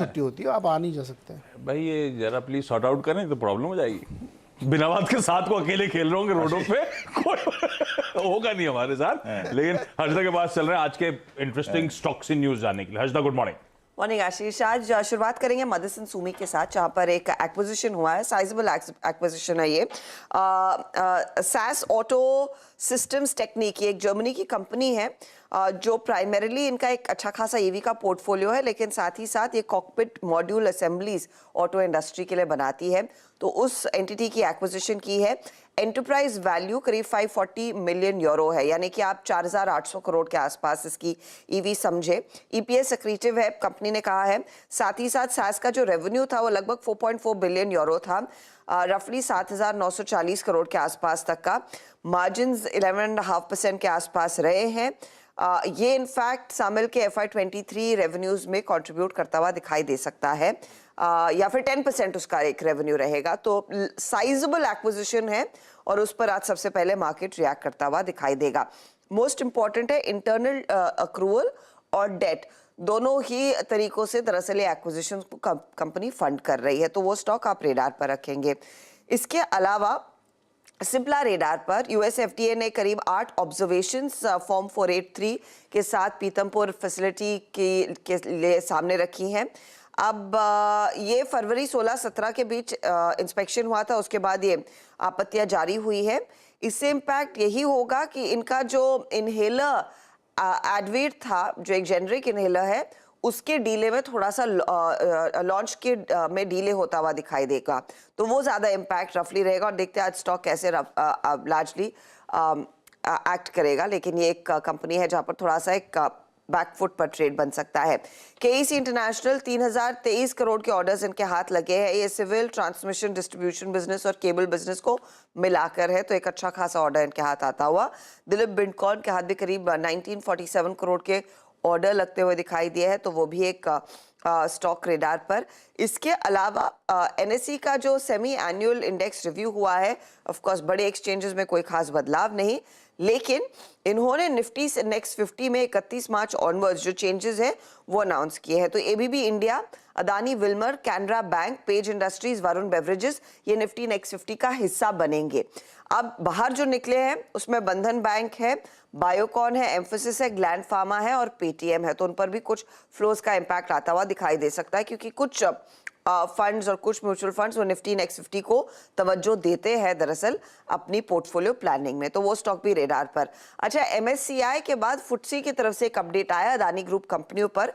छुट्टी होती है, आप आ नहीं जा सकते हैं। भाई ये जरा प्लीज सॉर्ट आउट करें तो प्रॉब्लम हो जाएगी। बिना बात के साथ को अकेले खेल रहे होंगे रोडों पे, कोई होगा नहीं हमारे साथ। लेकिन हर्षदा के पास चल रहे हैं आज के इंटरेस्टिंग स्टॉक्स इन न्यूज जानने के लिए। Harshada, good morning. मॉर्निंग आशीष। आज शुरुआत करेंगे मदरसन सुमी के साथ, जहां पर एक एक्विजिशन हुआ है, साइजेबल एक्विजिशन है ये। सास ऑटो सिस्टम्स टेक्निक, ये एक जर्मनी की कंपनी है जो प्राइमरीली इनका एक अच्छा खासा ईवी का पोर्टफोलियो है, लेकिन साथ ही साथ ये cockpit module assemblies auto industry के लिए बनाती है। तो उस एंटिटी की एक्विजिशन की है। एंटरप्राइज वैल्यू करीब 540 मिलियन यूरो है, यानी कि आप 4800 करोड़ के आसपास इसकी ईवी समझे। ईपीएस एक्रीटिव है, कंपनी ने कहा है। साथ ही साथ सास का जो रेवेन्यू था वो लगभग 4.4 बिलियन यूरो था, रफली 7,940 करोड़ के आसपास तक का। मार्जिन्स 11.5% के आसपास रहे हैं। ये इनफैक्ट सामिल के FY23 रेवेन्यूज में कंट्रीब्यूट करता हुआ दिखाई दे सकता है, या फिर 10% उसका एक रेवेन्यू रहेगा। तो साइजेबल एक्विजिशन है और उस पर आज सबसे पहले मार्केट रिएक्ट करता हुआ दिखाई देगा। मोस्ट इंपॉर्टेंट है इंटरनल अक्रूवल और डेट, दोनों ही तरीकों से दरअसल ये एक्विजिशन को कंपनी फंड कर रही है, तो वो स्टॉक आप रेडार पर रखेंगे। इसके अलावा सिप्ला रेडार पर यूएस एफडीए ने करीब 8 ऑब्जर्वेशंस फॉर्म 483 के साथ पीतमपुर फैसिलिटी के लिए सामने रखी हैं। अब ये फरवरी 16-17 के बीच इंस्पेक्शन हुआ था, उसके बाद ये आपत्तियां जारी हुई है। इससे इम्पैक्ट यही होगा कि इनका जो इनहेलर एडवेट था, जो एक जेनरिक इनहेलर है, उसके डीले में थोड़ा सा लॉन्च के में डीले होता हुआ दिखाई देगा, तो वो ज़्यादा इम्पैक्ट रफली रहेगा। और देखते हैं आज स्टॉक कैसे लार्जली एक्ट करेगा। लेकिन ये एक कंपनी है जहाँ पर थोड़ा सा एक बैकफुट पर ट्रेड बन सकता है। केईसी इंटरनेशनल 3023 करोड़ के ऑर्डर्स इनके हाथ लगे हैं। ये सिविल, ट्रांसमिशन, डिस्ट्रीब्यूशन बिजनेस और केबल बिजनेस को मिलाकर है, तो एक अच्छा खासा ऑर्डर इनके हाथ आता हुआ। दिलीप बिल्डकॉन के हाथ भी करीब 1947 करोड़ के ऑर्डर लगते हुए दिखाई दिए हैं, तो वो भी एक स्टॉक रेडार पर। इसके अलावा एनएसई का जो सेमी एनुअल इंडेक्स रिव्यू हुआ है, ऑफ कोर्स बड़े एक्सचेंजेस में कोई खास बदलाव नहीं, लेकिन इन्होंने निफ्टी नेक्स्ट 50 में 31 मार्च ऑनवर्ड्स जो चेंजेस है वो अनाउंस किए हैं। तो ABB India, Adani Wilmer, Canara bank, page industries, Varun beverages, ये निफ्टी नेक्स्ट 50 का हिस्सा बनेंगे। अब बाहर जो निकले हैं उसमें बंधन बैंक है, बायोकॉन है, एम्फोसिस है, ग्लैंड फार्मा है और पेटीएम है, तो उन पर भी कुछ फ्लोज का इम्पैक्ट आता हुआ दिखाई दे सकता है, क्योंकि कुछ फंड्स और कुछ म्यूचुअल फंड्स वो निफ्टी नेक्स्ट 50 को तवज्जो देते हैं दरअसल अपनी पोर्टफोलियो प्लानिंग में, तो वो स्टॉक भी रेडार पर। अच्छा, एमएससीआई के बाद फुटसी की तरफ से एक अपडेट आया अदानी ग्रुप कंपनियों पर।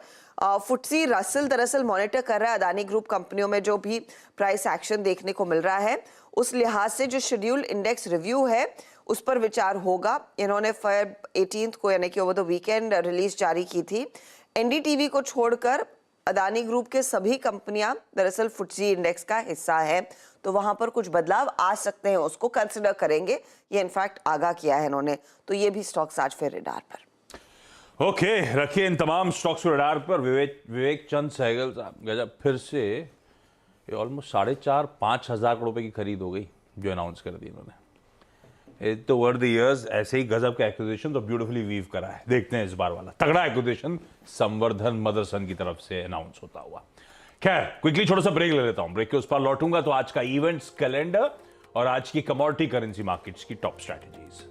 फुटसी रसल दरअसल मॉनिटर कर रहा है अदानी ग्रुप कंपनियों में जो भी प्राइस एक्शन देखने को मिल रहा है, उस लिहाज से जो शेड्यूल इंडेक्स रिव्यू है उस पर विचार होगा। इन्होंने फेब 18 को यानी कि ओवर द वीकेंड रिलीज जारी की थी। एनडीटीवी को छोड़कर अदानी ग्रुप के सभी कंपनियां दरअसल फुटसी इंडेक्स का हिस्सा है, तो वहां पर कुछ बदलाव आ सकते हैं, उसको कंसिडर करेंगे, ये इनफैक्ट आगाह किया है इन्होंने। तो ये भी स्टॉक्स आज फिर रेडार पर। ओके, रखिए इन तमाम स्टॉक्स को रडार पर। विवेक चंद सहगल साहब, गजब, फिर से ये ऑलमोस्ट 4,500-5 हजार करोड़ रुपए की खरीद हो गई जो अनाउंस कर दी इन्होंने। तो ओवर द इयर्स ऐसे ही गजब का एक्विजिशन तो ब्यूटीफुली वीव करा है। देखते हैं इस बार वाला तगड़ा एक्विजिशन संवर्धन मदरसन की तरफ से अनाउंस होता हुआ। खैर, क्विकली छोटा सा ब्रेक ले लेता हूं, ब्रेक के उस पर लौटूंगा तो आज का इवेंट्स कैलेंडर और आज की कमोडिटी करेंसी मार्केट्स की टॉप स्ट्रैटेजीज।